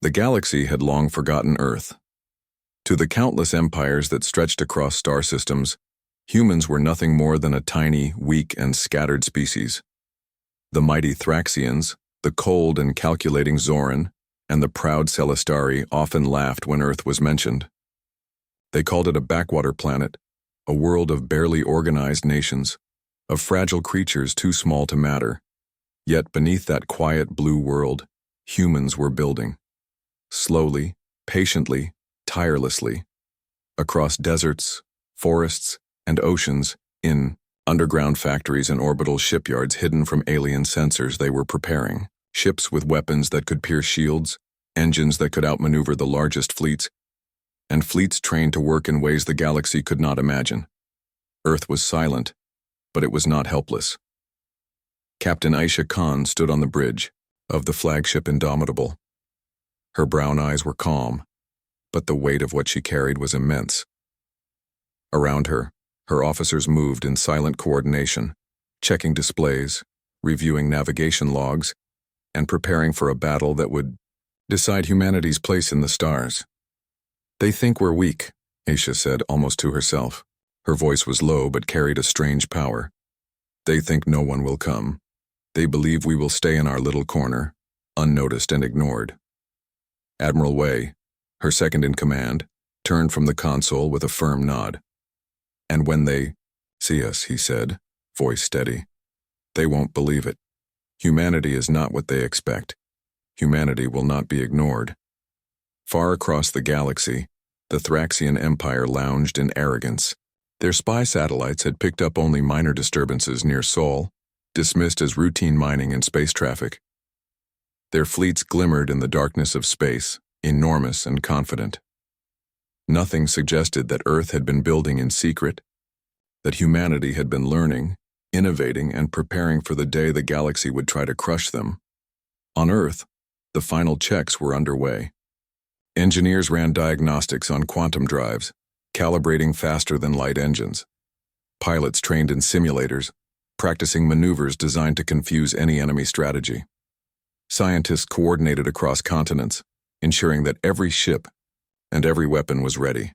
The galaxy had long forgotten Earth. To the countless empires that stretched across star systems, humans were nothing more than a tiny, weak, and scattered species. The mighty Thraxians, the cold and calculating Zoran, and the proud Celestari often laughed when Earth was mentioned. They called it a backwater planet, a world of barely organized nations, of fragile creatures too small to matter. Yet beneath that quiet blue world, humans were building. Slowly, patiently, tirelessly. Across deserts, forests, and oceans, in underground factories and orbital shipyards hidden from alien sensors, they were preparing. Ships with weapons that could pierce shields, engines that could outmaneuver the largest fleets, and fleets trained to work in ways the galaxy could not imagine. Earth was silent, but it was not helpless. Captain Aisha Khan stood on the bridge of the flagship Indomitable. Her brown eyes were calm, but the weight of what she carried was immense. Around her, her officers moved in silent coordination, checking displays, reviewing navigation logs, and preparing for a battle that would decide humanity's place in the stars. "They think we're weak," Aisha said almost to herself. Her voice was low but carried a strange power. "They think no one will come. They believe we will stay in our little corner, unnoticed and ignored." Admiral Wei, her second in command, turned from the console with a firm nod. "And when they see us," he said, voice steady, "they won't believe it. Humanity is not what they expect. Humanity will not be ignored." Far across the galaxy, the Thraxian Empire lounged in arrogance. Their spy satellites had picked up only minor disturbances near Sol, dismissed as routine mining and space traffic. Their fleets glimmered in the darkness of space, enormous and confident. Nothing suggested that Earth had been building in secret, that humanity had been learning, innovating, and preparing for the day the galaxy would try to crush them. On Earth, the final checks were underway. Engineers ran diagnostics on quantum drives, calibrating faster than light engines. Pilots trained in simulators, practicing maneuvers designed to confuse any enemy strategy. Scientists coordinated across continents, ensuring that every ship and every weapon was ready.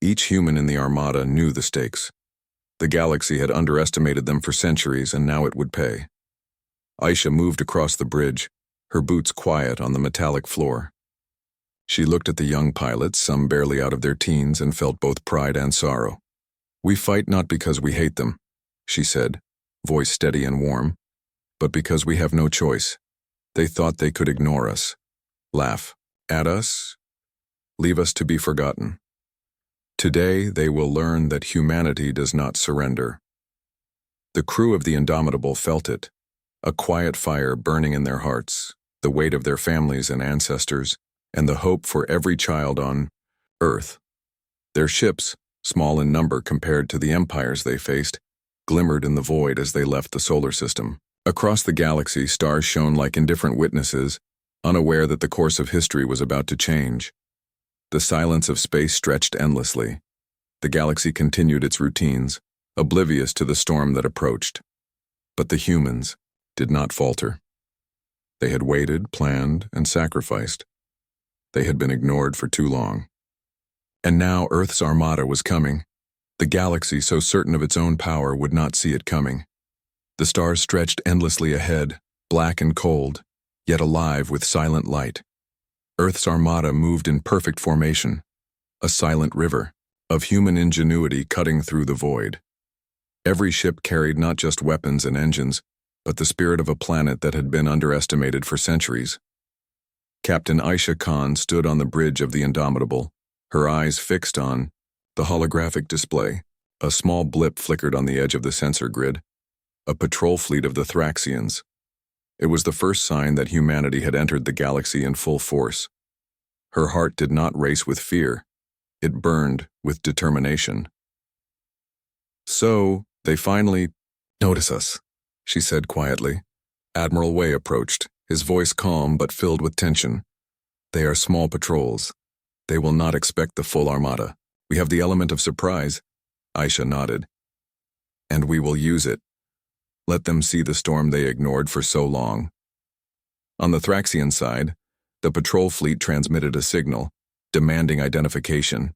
Each human in the Armada knew the stakes. The galaxy had underestimated them for centuries, and now it would pay. Aisha moved across the bridge, her boots quiet on the metallic floor. She looked at the young pilots, some barely out of their teens, and felt both pride and sorrow. "We fight not because we hate them," she said, voice steady and warm, "but because we have no choice. They thought they could ignore us, laugh at us, leave us to be forgotten. Today they will learn that humanity does not surrender." The crew of the Indomitable felt it, a quiet fire burning in their hearts, the weight of their families and ancestors, and the hope for every child on Earth. Their ships, small in number compared to the empires they faced, glimmered in the void as they left the solar system. Across the galaxy, stars shone like indifferent witnesses, unaware that the course of history was about to change. The silence of space stretched endlessly. The galaxy continued its routines, oblivious to the storm that approached. But the humans did not falter. They had waited, planned, and sacrificed. They had been ignored for too long. And now Earth's Armada was coming. The galaxy, so certain of its own power, would not see it coming. The stars stretched endlessly ahead, black and cold, yet alive with silent light. Earth's Armada moved in perfect formation, a silent river of human ingenuity cutting through the void. Every ship carried not just weapons and engines, but the spirit of a planet that had been underestimated for centuries. Captain Aisha Khan stood on the bridge of the Indomitable, her eyes fixed on the holographic display. A small blip flickered on the edge of the sensor grid, a patrol fleet of the Thraxians. It was the first sign that humanity had entered the galaxy in full force. Her heart did not race with fear. It burned with determination. "So, they finally notice us," she said quietly. Admiral Wei approached, his voice calm but filled with tension. "They are small patrols. They will not expect the full Armada. We have the element of surprise." Aisha nodded. "And we will use it. Let them see the storm they ignored for so long." On the Thraxian side, The patrol fleet transmitted a signal, demanding identification.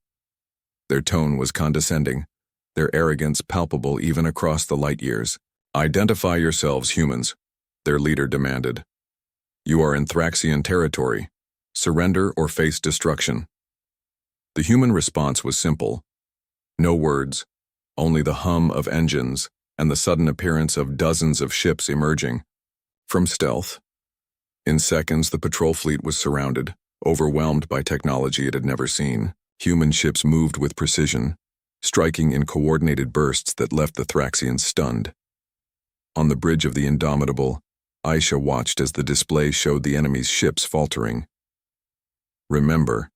Their tone was condescending, their arrogance palpable even across the light years. "Identify yourselves, humans," their leader demanded. "You are in Thraxian territory. Surrender or face destruction." The human response was simple. No words, only the hum of engines and the sudden appearance of dozens of ships emerging from stealth. In seconds, the patrol fleet was surrounded, overwhelmed by technology it had never seen. Human ships moved with precision, striking in coordinated bursts that left the Thraxians stunned. On the bridge of the Indomitable, Aisha watched as the display showed the enemy's ships faltering. "Remember,"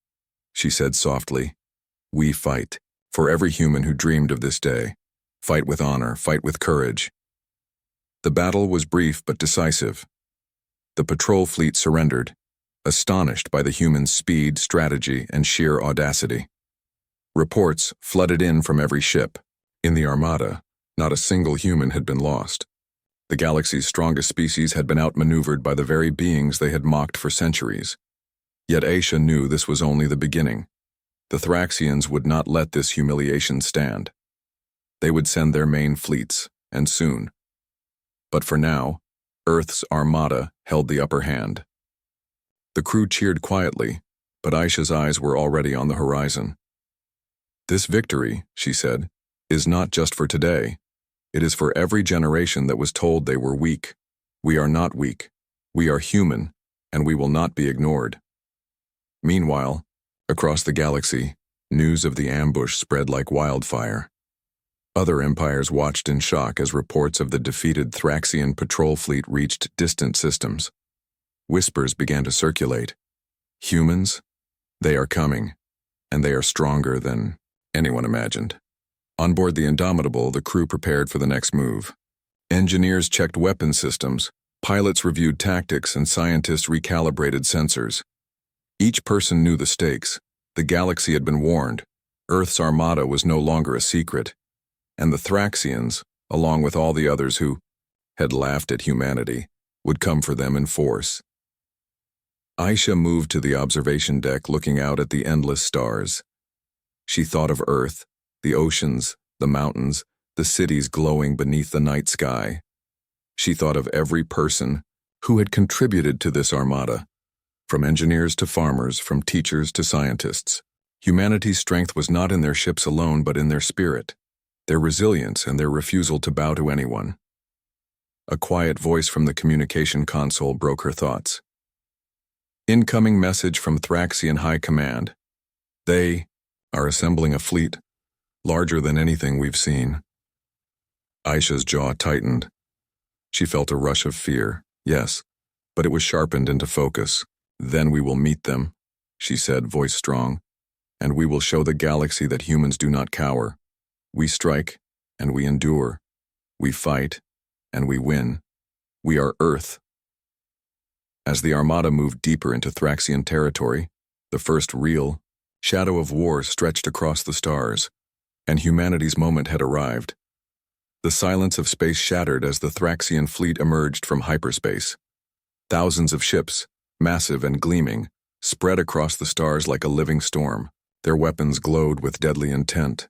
she said softly, "we fight. For every human who dreamed of this day. Fight with honor, fight with courage." The battle was brief but decisive. The patrol fleet surrendered, astonished by the humans' speed, strategy, and sheer audacity. Reports flooded in from every ship. In the Armada, not a single human had been lost. The galaxy's strongest species had been outmaneuvered by the very beings they had mocked for centuries. Yet Aisha knew this was only the beginning. The Thraxians would not let this humiliation stand. They would send their main fleets, and soon. But for now, Earth's Armada held the upper hand. The crew cheered quietly, but Aisha's eyes were already on the horizon. "This victory," she said, "is not just for today. It is for every generation that was told they were weak. We are not weak. We are human, and we will not be ignored." Meanwhile, across the galaxy, news of the ambush spread like wildfire. Other empires watched in shock as reports of the defeated Thraxian patrol fleet reached distant systems. Whispers began to circulate. "Humans? They are coming, and they are stronger than anyone imagined." On board the Indomitable, the crew prepared for the next move. Engineers checked weapon systems, pilots reviewed tactics, and scientists recalibrated sensors. Each person knew the stakes. The galaxy had been warned. Earth's Armada was no longer a secret. And the Thraxians, along with all the others who had laughed at humanity, would come for them in force. Aisha moved to the observation deck, looking out at the endless stars. She thought of Earth, the oceans, the mountains, the cities glowing beneath the night sky. She thought of every person who had contributed to this Armada. From engineers to farmers, from teachers to scientists. Humanity's strength was not in their ships alone, but in their spirit, their resilience, and their refusal to bow to anyone. A quiet voice from the communication console broke her thoughts. "Incoming message from Thraxian High Command. They are assembling a fleet, larger than anything we've seen." Aisha's jaw tightened. She felt a rush of fear, yes, but it was sharpened into focus. "Then we will meet them," she said, voice strong, "and we will show the galaxy that humans do not cower. We strike, and we endure. We fight, and we win. We are Earth." As the Armada moved deeper into Thraxian territory, the first real shadow of war stretched across the stars, and humanity's moment had arrived. The silence of space shattered as the Thraxian fleet emerged from hyperspace. Thousands of ships, massive and gleaming, spread across the stars like a living storm. Their weapons glowed with deadly intent,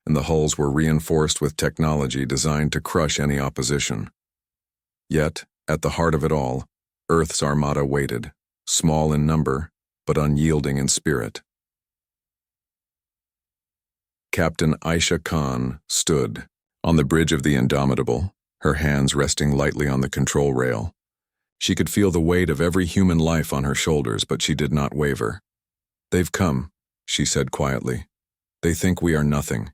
and the hulls were reinforced with technology designed to crush any opposition. Yet, at the heart of it all, Earth's Armada waited, small in number, but unyielding in spirit. Captain Aisha Khan stood on the bridge of the Indomitable, her hands resting lightly on the control rail. She could feel the weight of every human life on her shoulders, but she did not waver. "They've come," she said quietly. "They think we are nothing.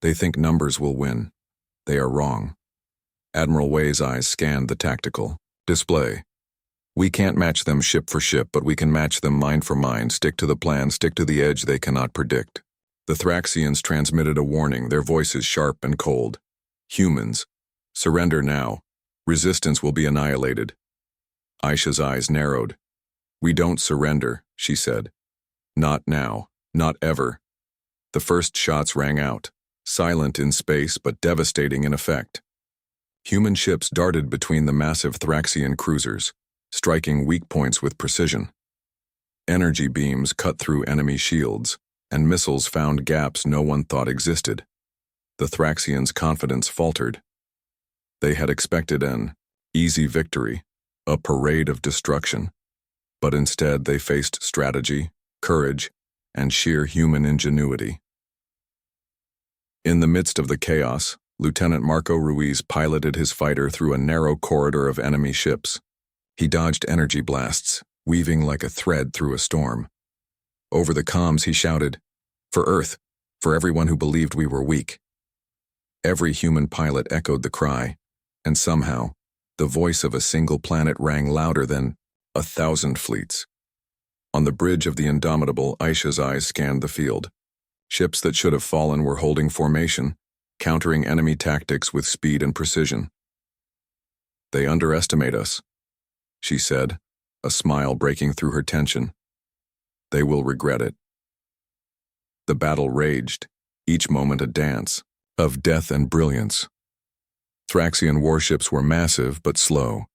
They think numbers will win. They are wrong." Admiral Wei's eyes scanned the tactical display. "We can't match them ship for ship, but we can match them mind for mind, stick to the plan, stick to the edge they cannot predict." The Thraxians transmitted a warning, their voices sharp and cold. "Humans, surrender now. Resistance will be annihilated." Aisha's eyes narrowed. "We don't surrender," she said. "Not now, not ever." The first shots rang out, silent in space but devastating in effect. Human ships darted between the massive Thraxian cruisers, striking weak points with precision. Energy beams cut through enemy shields, and missiles found gaps no one thought existed. The Thraxians' confidence faltered. They had expected an easy victory, a parade of destruction, but instead they faced strategy, courage, and sheer human ingenuity. In the midst of the chaos, Lieutenant Marco Ruiz piloted his fighter through a narrow corridor of enemy ships. He dodged energy blasts, weaving like a thread through a storm. Over the comms he shouted, "For Earth, for everyone who believed we were weak." Every human pilot echoed the cry, and somehow, the voice of a single planet rang louder than 1,000 fleets. On the bridge of the Indomitable, Aisha's eyes scanned the field. Ships that should have fallen were holding formation, countering enemy tactics with speed and precision. "They underestimate us," she said, a smile breaking through her tension. "They will regret it." The battle raged, each moment a dance of death and brilliance. Thraxian warships were massive but slow.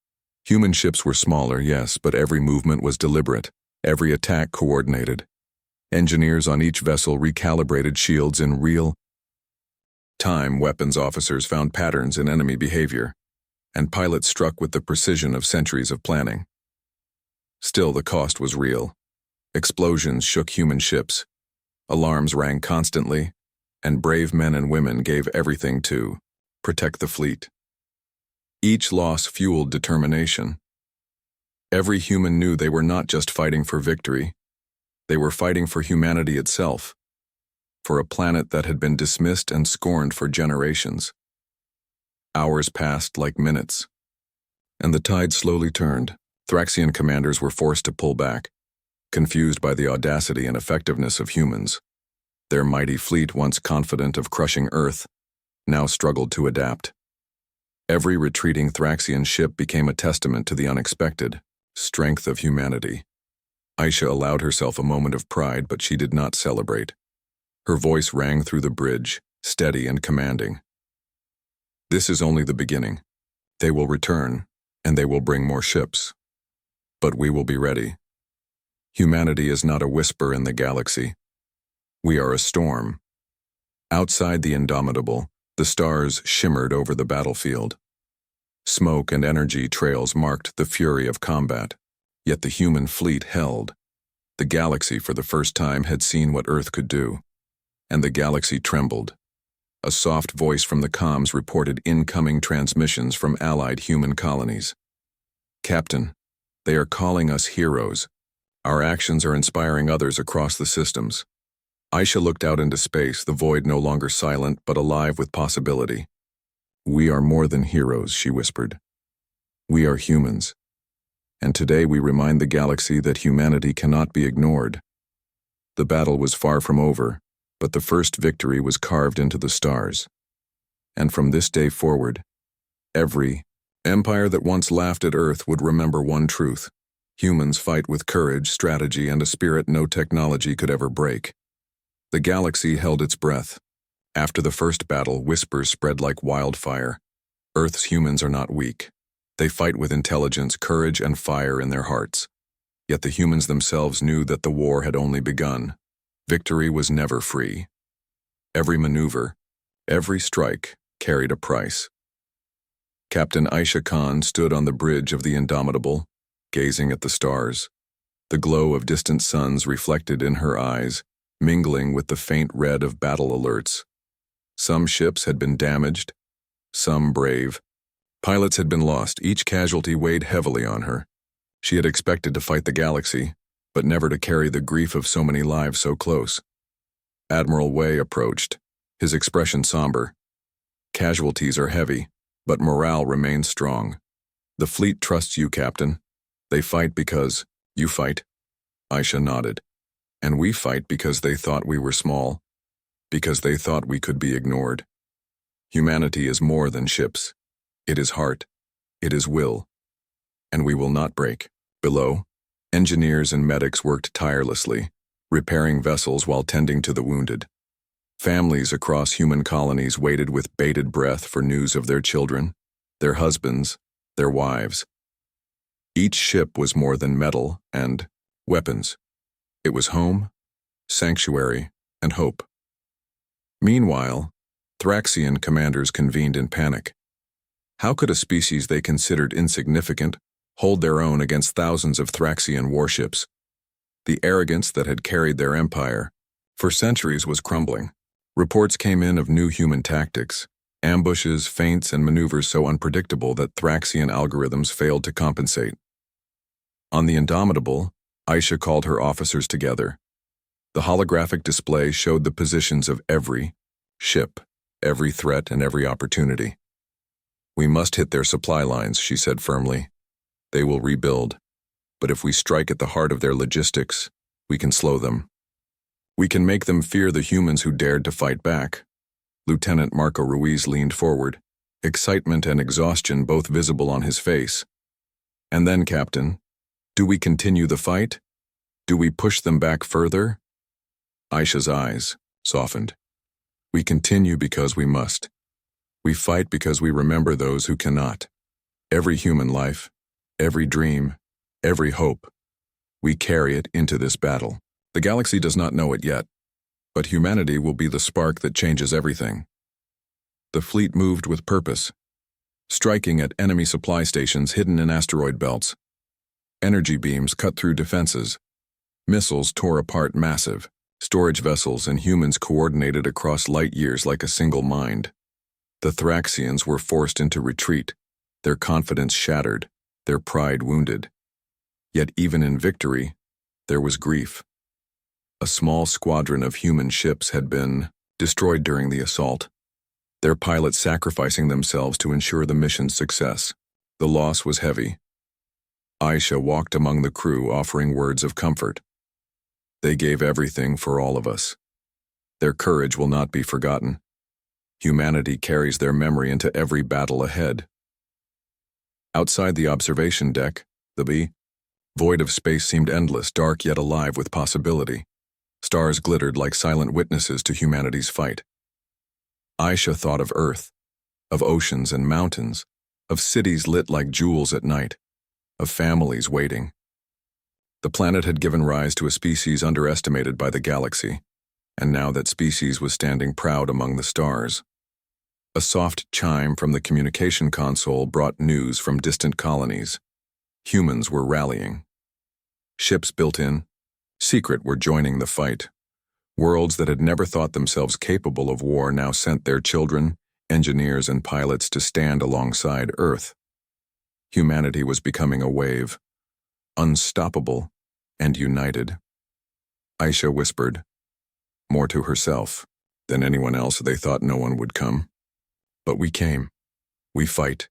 Human ships were smaller, yes, but every movement was deliberate, every attack coordinated. Engineers on each vessel recalibrated shields in real time. Weapons officers found patterns in enemy behavior, and pilots struck with the precision of centuries of planning. Still, the cost was real. Explosions shook human ships, alarms rang constantly, and brave men and women gave everything to protect the fleet. Each loss fueled determination. Every human knew they were not just fighting for victory, they were fighting for humanity itself, for a planet that had been dismissed and scorned for generations. Hours passed like minutes, and the tide slowly turned. Thraxian commanders were forced to pull back, confused by the audacity and effectiveness of humans. Their mighty fleet, once confident of crushing Earth, now struggled to adapt. Every retreating Thraxian ship became a testament to the unexpected strength of humanity. Aisha allowed herself a moment of pride, but she did not celebrate. Her voice rang through the bridge, steady and commanding. "This is only the beginning. They will return, and they will bring more ships. But we will be ready. Humanity is not a whisper in the galaxy. We are a storm." Outside the Indomitable, the stars shimmered over the battlefield. Smoke and energy trails marked the fury of combat, yet the human fleet held. The galaxy for the first time had seen what Earth could do, and the galaxy trembled. A soft voice from the comms reported incoming transmissions from allied human colonies. "Captain, they are calling us heroes. Our actions are inspiring others across the systems." Aisha looked out into space, the void no longer silent but alive with possibility. "We are more than heroes," she whispered. "We are humans. And today we remind the galaxy that humanity cannot be ignored." The battle was far from over, but the first victory was carved into the stars. And from this day forward, every empire that once laughed at Earth would remember one truth: humans fight with courage, strategy, and a spirit no technology could ever break. The galaxy held its breath. After the first battle, whispers spread like wildfire. Earth's humans are not weak. They fight with intelligence, courage, and fire in their hearts. Yet the humans themselves knew that the war had only begun. Victory was never free. Every maneuver, every strike, carried a price. Captain Aisha Khan stood on the bridge of the Indomitable, gazing at the stars. The glow of distant suns reflected in her eyes, mingling with the faint red of battle alerts. Some ships had been damaged, some brave. Pilots had been lost, each casualty weighed heavily on her. She had expected to fight the galaxy, but never to carry the grief of so many lives so close. Admiral Wei approached, his expression somber. "Casualties are heavy, but morale remains strong. The fleet trusts you, Captain. They fight because you fight." Aisha nodded. "And we fight because they thought we were small, because they thought we could be ignored. Humanity is more than ships. It is heart. It is will. And we will not break." Below, engineers and medics worked tirelessly, repairing vessels while tending to the wounded. Families across human colonies waited with bated breath for news of their children, their husbands, their wives. Each ship was more than metal and weapons. It was home, sanctuary, and hope. Meanwhile, Thraxian commanders convened in panic. How could a species they considered insignificant hold their own against thousands of Thraxian warships? The arrogance that had carried their empire for centuries was crumbling. Reports came in of new human tactics, ambushes, feints, and maneuvers so unpredictable that Thraxian algorithms failed to compensate. On the Indomitable, Aisha called her officers together. The holographic display showed the positions of every ship, every threat, and every opportunity. "We must hit their supply lines," she said firmly. "They will rebuild. But if we strike at the heart of their logistics, we can slow them. We can make them fear the humans who dared to fight back." Lieutenant Marco Ruiz leaned forward, excitement and exhaustion both visible on his face. "And then, Captain, do we continue the fight? Do we push them back further?" Aisha's eyes softened. "We continue because we must. We fight because we remember those who cannot. Every human life, every dream, every hope. We carry it into this battle. The galaxy does not know it yet, but humanity will be the spark that changes everything." The fleet moved with purpose, striking at enemy supply stations hidden in asteroid belts. Energy beams cut through defenses. Missiles tore apart massive storage vessels, and humans coordinated across light years like a single mind. The Thraxians were forced into retreat, their confidence shattered, their pride wounded. Yet even in victory, there was grief. A small squadron of human ships had been destroyed during the assault, their pilots sacrificing themselves to ensure the mission's success. The loss was heavy. Aisha walked among the crew, offering words of comfort. "They gave everything for all of us. Their courage will not be forgotten. Humanity carries their memory into every battle ahead." Outside the observation deck, the void of space seemed endless, dark yet alive with possibility. Stars glittered like silent witnesses to humanity's fight. Aisha thought of Earth, of oceans and mountains, of cities lit like jewels at night, of families waiting. The planet had given rise to a species underestimated by the galaxy, and now that species was standing proud among the stars. A soft chime from the communication console brought news from distant colonies. Humans were rallying. Ships built in, secret, were joining the fight. Worlds that had never thought themselves capable of war now sent their children, engineers, and pilots to stand alongside Earth. Humanity was becoming a wave, unstoppable and united. Aisha whispered, more to herself than anyone else. They thought no one would come. But we came. We fight.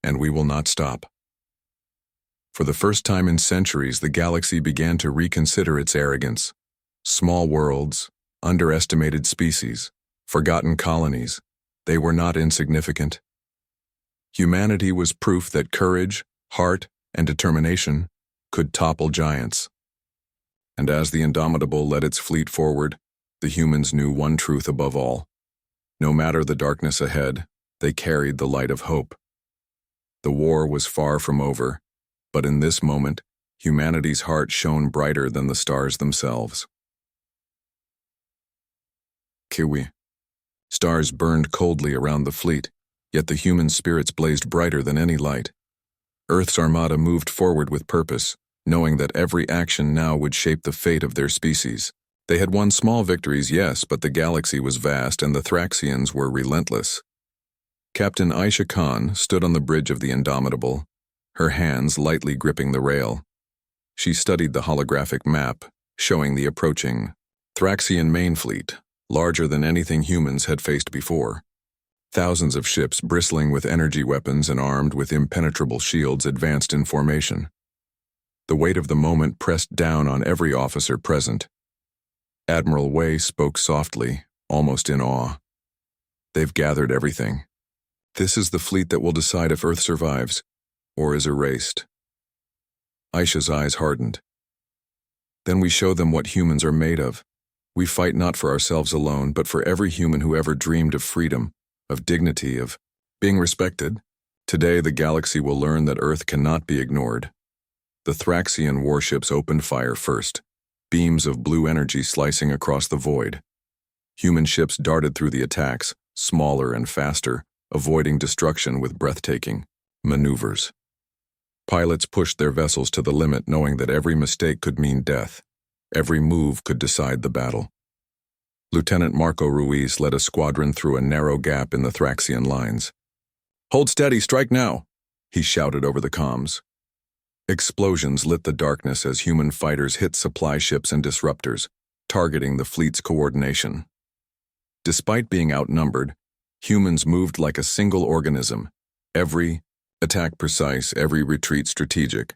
And we will not stop. For the first time in centuries, the galaxy began to reconsider its arrogance. Small worlds, underestimated species, forgotten colonies, they were not insignificant. Humanity was proof that courage, heart, and determination could topple giants. And as the Indomitable led its fleet forward, the humans knew one truth above all. No matter the darkness ahead, they carried the light of hope. The war was far from over, but in this moment, humanity's heart shone brighter than the stars themselves. Kiwi. Stars burned coldly around the fleet, yet the human spirits blazed brighter than any light. Earth's Armada moved forward with purpose, knowing that every action now would shape the fate of their species. They had won small victories, yes, but the galaxy was vast and the Thraxians were relentless. Captain Aisha Khan stood on the bridge of the Indomitable, her hands lightly gripping the rail. She studied the holographic map, showing the approaching Thraxian main fleet, larger than anything humans had faced before. Thousands of ships bristling with energy weapons and armed with impenetrable shields advanced in formation. The weight of the moment pressed down on every officer present. Admiral Wei spoke softly, almost in awe. "They've gathered everything. This is the fleet that will decide if Earth survives, or is erased." Aisha's eyes hardened. "Then we show them what humans are made of. We fight not for ourselves alone, but for every human who ever dreamed of freedom, of dignity, of being respected. Today the galaxy will learn that Earth cannot be ignored." The Thraxian warships opened fire first. beams of blue energy slicing across the void. Human ships darted through the attacks, smaller and faster, avoiding destruction with breathtaking maneuvers. Pilots pushed their vessels to the limit, knowing that every mistake could mean death. Every move could decide the battle. Lieutenant Marco Ruiz led a squadron through a narrow gap in the Thraxian lines. "Hold steady, strike now," he shouted over the comms. Explosions lit the darkness as human fighters hit supply ships and disruptors, targeting the fleet's coordination. Despite being outnumbered, humans moved like a single organism, every attack precise, every retreat strategic.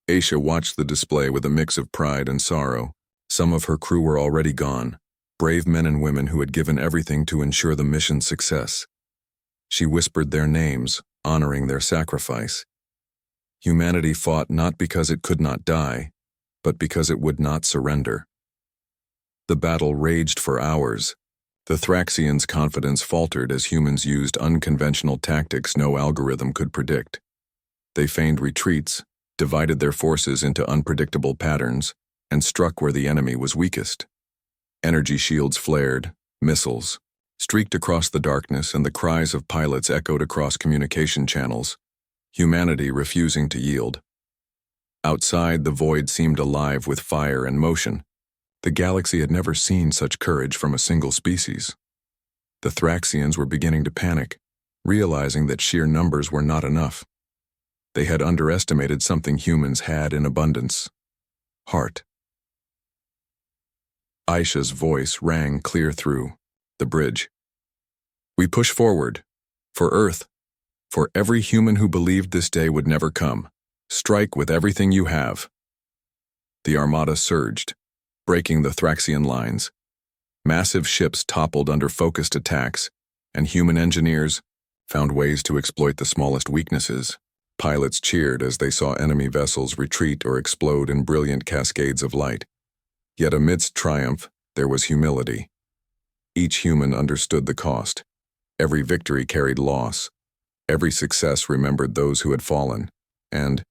Aisha watched the display with a mix of pride and sorrow. Some of her crew were already gone, brave men and women who had given everything to ensure the mission's success. She whispered their names, honoring their sacrifice. Humanity fought not because it could not die, but because it would not surrender. The battle raged for hours. The Thraxians' confidence faltered as humans used unconventional tactics no algorithm could predict. They feigned retreats, divided their forces into unpredictable patterns, and struck where the enemy was weakest. Energy shields flared, missiles streaked across the darkness, and the cries of pilots echoed across communication channels, humanity refusing to yield. Outside, the void seemed alive with fire and motion. The galaxy had never seen such courage from a single species. The Thraxians were beginning to panic, realizing that sheer numbers were not enough. They had underestimated something humans had in abundance: heart. Aisha's voice rang clear through the bridge. "We push forward. For Earth. For every human who believed this day would never come. Strike with everything you have." The Armada surged, breaking the Thraxian lines. Massive ships toppled under focused attacks, and human engineers found ways to exploit the smallest weaknesses. Pilots cheered as they saw enemy vessels retreat or explode in brilliant cascades of light. Yet amidst triumph, there was humility. Each human understood the cost. Every victory carried loss. Every success remembered those who had fallen. And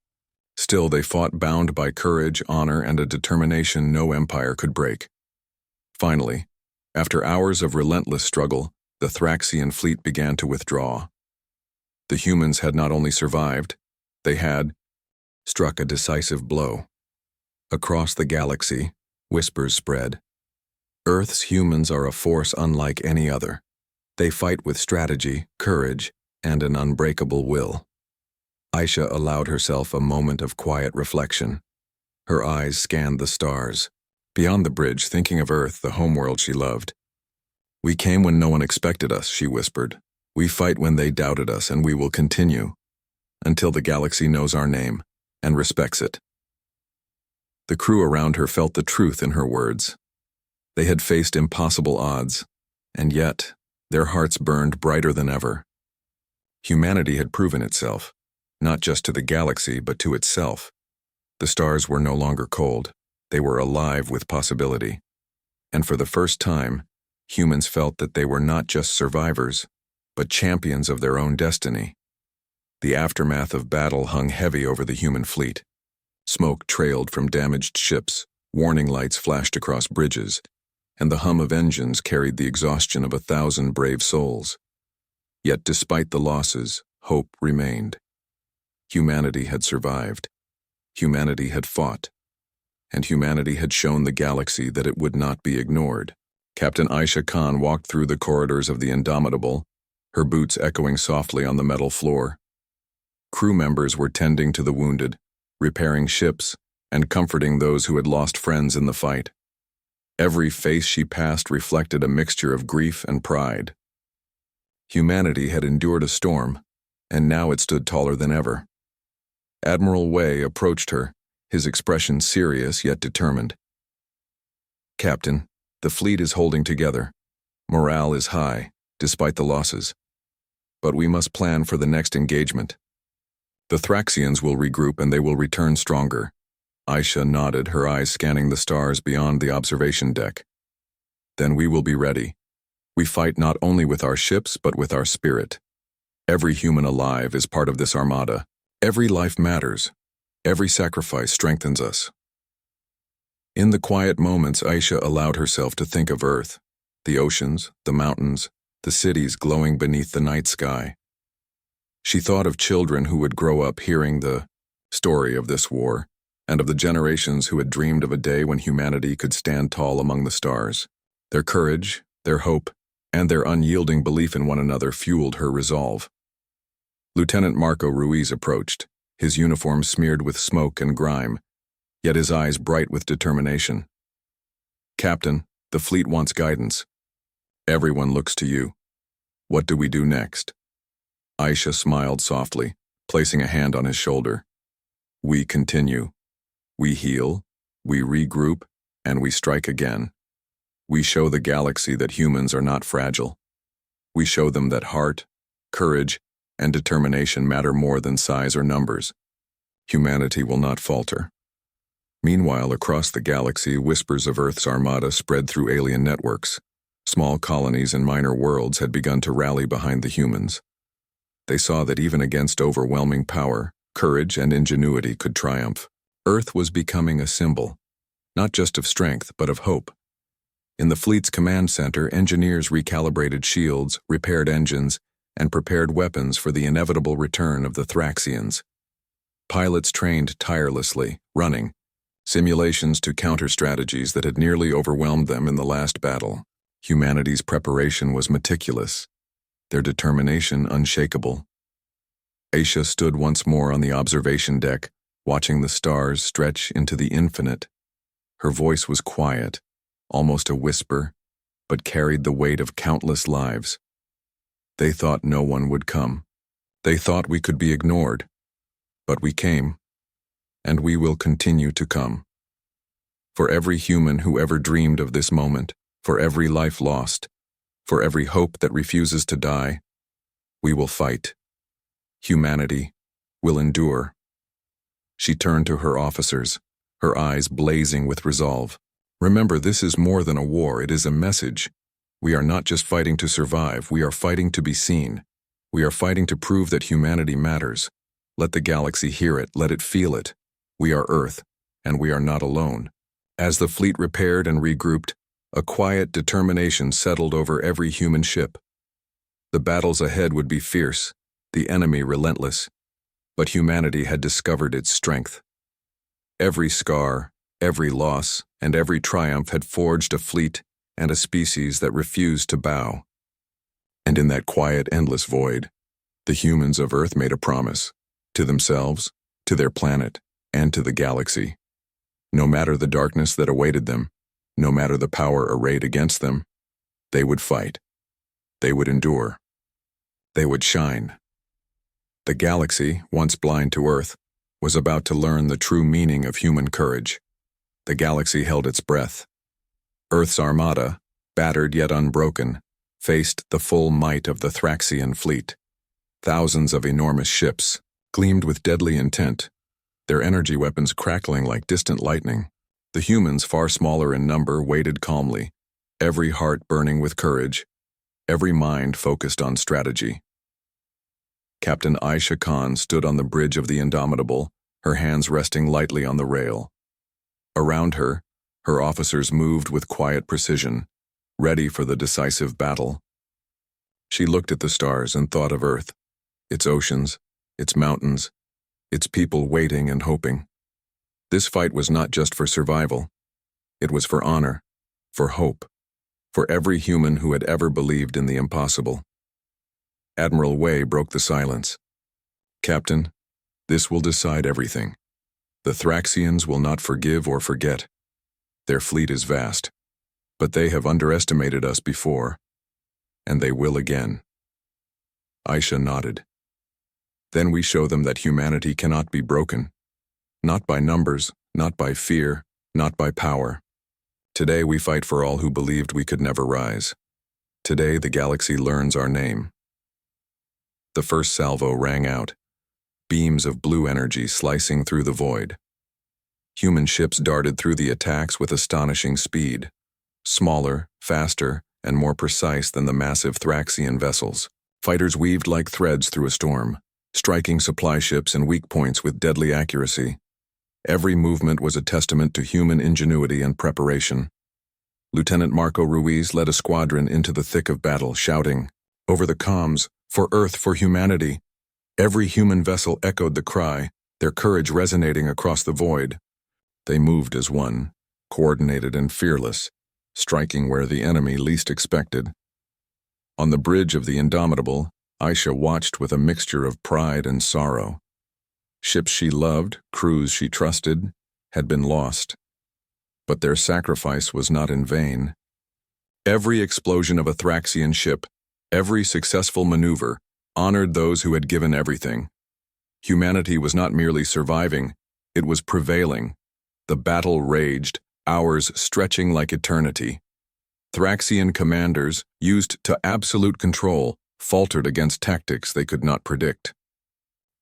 still they fought, bound by courage, honor, and a determination no empire could break. Finally, after hours of relentless struggle, the Thraxian fleet began to withdraw. The humans had not only survived, they had struck a decisive blow. Across the galaxy, whispers spread. Earth's humans are a force unlike any other. They fight with strategy, courage, and an unbreakable will. Aisha allowed herself a moment of quiet reflection. Her eyes scanned the stars. Beyond the bridge, thinking of Earth, the homeworld she loved. "We came when no one expected us," she whispered. "We fight when they doubted us, and we will continue until the galaxy knows our name and respects it." The crew around her felt the truth in her words. They had faced impossible odds, and yet their hearts burned brighter than ever. Humanity had proven itself, not just to the galaxy, but to itself. The stars were no longer cold. They were alive with possibility. And for the first time, humans felt that they were not just survivors, but champions of their own destiny. The aftermath of battle hung heavy over the human fleet. Smoke trailed from damaged ships, warning lights flashed across bridges, and the hum of engines carried the exhaustion of 1,000 brave souls. Yet despite the losses, hope remained. Humanity had survived. Humanity had fought. And humanity had shown the galaxy that it would not be ignored. Captain Aisha Khan walked through the corridors of the Indomitable, her boots echoing softly on the metal floor. Crew members were tending to the wounded, repairing ships, and comforting those who had lost friends in the fight. Every face she passed reflected a mixture of grief and pride. Humanity had endured a storm, and now it stood taller than ever. Admiral Wei approached her, his expression serious yet determined. "Captain, the fleet is holding together. Morale is high, despite the losses. But we must plan for the next engagement. The Thraxians will regroup and they will return stronger." Aisha nodded, her eyes scanning the stars beyond the observation deck. "Then we will be ready. We fight not only with our ships, but with our spirit. Every human alive is part of this armada. Every life matters. Every sacrifice strengthens us." In the quiet moments, Aisha allowed herself to think of Earth, the oceans, the mountains, the cities glowing beneath the night sky. She thought of children who would grow up hearing the story of this war, and of the generations who had dreamed of a day when humanity could stand tall among the stars. Their courage, their hope, and their unyielding belief in one another fueled her resolve. Lieutenant Marco Ruiz approached, his uniform smeared with smoke and grime, yet his eyes bright with determination. "Captain, the fleet wants guidance. Everyone looks to you. What do we do next?" Aisha smiled softly, placing a hand on his shoulder. "We continue. We heal, we regroup, and we strike again. We show the galaxy that humans are not fragile. We show them that heart, courage, and determination matter more than size or numbers. Humanity will not falter." Meanwhile, across the galaxy, whispers of Earth's Armada spread through alien networks. Small colonies and minor worlds had begun to rally behind the humans. They saw that even against overwhelming power, courage and ingenuity could triumph. Earth was becoming a symbol, not just of strength, but of hope. In the fleet's command center, engineers recalibrated shields, repaired engines, and prepared weapons for the inevitable return of the Thraxians. Pilots trained tirelessly, running simulations to counter strategies that had nearly overwhelmed them in the last battle. Humanity's preparation was meticulous, their determination unshakable. Aisha stood once more on the observation deck, watching the stars stretch into the infinite. Her voice was quiet, almost a whisper, but carried the weight of countless lives. They thought no one would come. They thought we could be ignored. But we came, and we will continue to come. For every human who ever dreamed of this moment, for every life lost, for every hope that refuses to die, we will fight. Humanity will endure. She turned to her officers, her eyes blazing with resolve. "Remember, this is more than a war, it is a message. We are not just fighting to survive, we are fighting to be seen. We are fighting to prove that humanity matters. Let the galaxy hear it, let it feel it. We are Earth, and we are not alone." As the fleet repaired and regrouped, a quiet determination settled over every human ship. The battles ahead would be fierce, the enemy relentless, but humanity had discovered its strength. Every scar, every loss, and every triumph had forged a fleet and a species that refused to bow. And in that quiet, endless void, the humans of Earth made a promise, to themselves, to their planet, and to the galaxy. No matter the darkness that awaited them, no matter the power arrayed against them, they would fight. They would endure. They would shine. The galaxy, once blind to Earth, was about to learn the true meaning of human courage. The galaxy held its breath. Earth's Armada, battered yet unbroken, faced the full might of the Thraxian fleet. Thousands of enormous ships gleamed with deadly intent, their energy weapons crackling like distant lightning. The humans, far smaller in number, waited calmly, every heart burning with courage, every mind focused on strategy. Captain Aisha Khan stood on the bridge of the Indomitable, her hands resting lightly on the rail. Around her, her officers moved with quiet precision, ready for the decisive battle. She looked at the stars and thought of Earth, its oceans, its mountains, its people waiting and hoping. This fight was not just for survival. It was for honor, for hope, for every human who had ever believed in the impossible. Admiral Wei broke the silence. "Captain, this will decide everything. The Thraxians will not forgive or forget. Their fleet is vast, but they have underestimated us before, and they will again." Aisha nodded. "Then we show them that humanity cannot be broken. Not by numbers, not by fear, not by power. Today we fight for all who believed we could never rise. Today the galaxy learns our name." The first salvo rang out, beams of blue energy slicing through the void. Human ships darted through the attacks with astonishing speed, smaller, faster, and more precise than the massive Thraxian vessels. Fighters weaved like threads through a storm, striking supply ships and weak points with deadly accuracy. Every movement was a testament to human ingenuity and preparation. Lieutenant Marco Ruiz led a squadron into the thick of battle, shouting, over the comms, "For Earth, for humanity." Every human vessel echoed the cry, their courage resonating across the void. They moved as one, coordinated and fearless, striking where the enemy least expected. On the bridge of the Indomitable, Aisha watched with a mixture of pride and sorrow. Ships she loved, crews she trusted, had been lost. But their sacrifice was not in vain. Every explosion of a Thraxian ship, every successful maneuver, honored those who had given everything. Humanity was not merely surviving, it was prevailing. The battle raged, hours stretching like eternity. Thraxian commanders, used to absolute control, faltered against tactics they could not predict.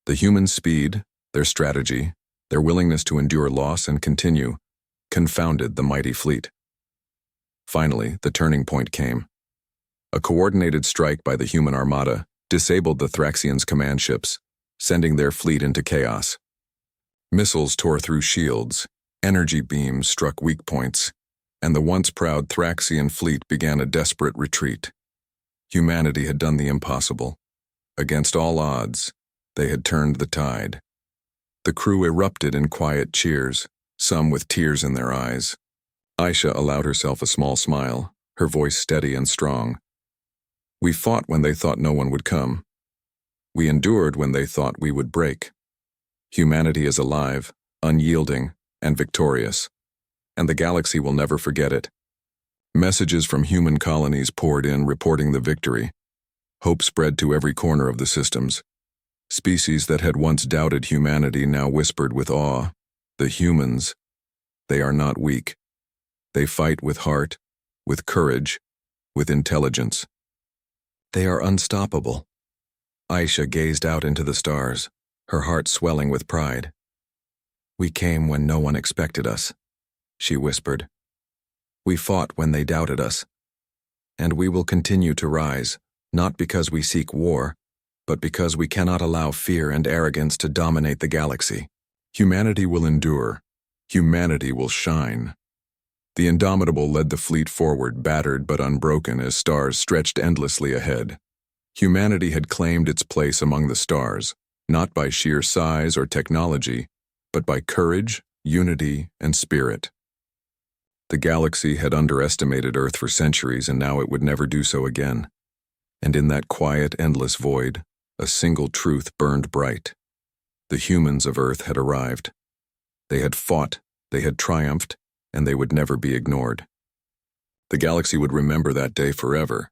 The human speed, their strategy, their willingness to endure loss and continue, confounded the mighty fleet. Finally, the turning point came. A coordinated strike by the human armada disabled the Thraxians' command ships, sending their fleet into chaos. Missiles tore through shields, energy beams struck weak points, and the once proud Thraxian fleet began a desperate retreat. Humanity had done the impossible. Against all odds, they had turned the tide. The crew erupted in quiet cheers, some with tears in their eyes. Aisha allowed herself a small smile, her voice steady and strong. We fought when they thought no one would come. We endured when they thought we would break. Humanity is alive, unyielding, and victorious, and the galaxy will never forget it. Messages from human colonies poured in reporting the victory. Hope spread to every corner of the systems. Species that had once doubted humanity now whispered with awe, the humans, they are not weak. They fight with heart, with courage, with intelligence. They are unstoppable. Aisha gazed out into the stars, her heart swelling with pride. We came when no one expected us, she whispered. We fought when they doubted us. And we will continue to rise, not because we seek war, but because we cannot allow fear and arrogance to dominate the galaxy. Humanity will endure. Humanity will shine. The Indomitable led the fleet forward, battered but unbroken as stars stretched endlessly ahead. Humanity had claimed its place among the stars, not by sheer size or technology, but by courage, unity, and spirit. The galaxy had underestimated Earth for centuries, and now it would never do so again. And in that quiet, endless void, a single truth burned bright. The humans of Earth had arrived. They had fought, they had triumphed, and they would never be ignored. The galaxy would remember that day forever,